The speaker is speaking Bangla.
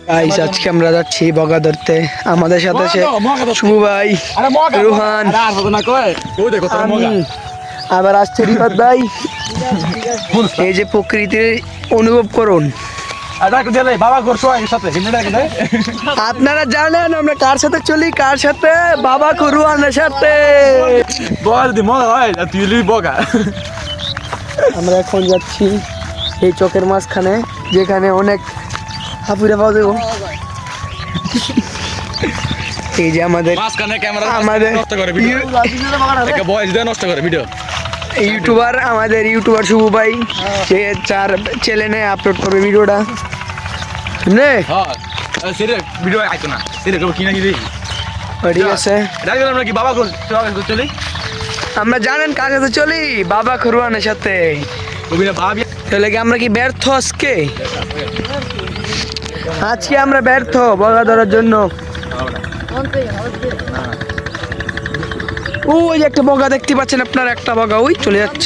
গাইস আজকে আমরা যাচ্ছি বগা ধরতে। আমাদের সাথে আছে শুভ ভাই, রোহান, আমি, আবার আসছে রিফাত ভাই। এই যে প্রকৃতির অনুভব করুন। আপনারা জানেন আমরা কার সাথে চলি, কার সাথে? বাবা রোহানের সাথে। আমরা এখন যাচ্ছি এই চকের মাঝখানে, যেখানে অনেক হাপুরে পাওয়া যাবো। এই যে আমাদের ইউটিউবার, আমাদের ইউটিউবার শুভ ভাই, সে 4 চ্যানেলে আপলোড করবে ভিডিওটা। ঠিক আছে, আমরা জানেন কার সাথে চলি, বাবা রোহানের সাথে। তাহলে কি আমরা কি ব্যর্থ আজকে? আজকে আমরা ব্যর্থ বগা ধরার জন্য। ওই একটা বগা দেখতে পাচ্ছেন আপনার, একটা বগা ওই চলে যাচ্ছে।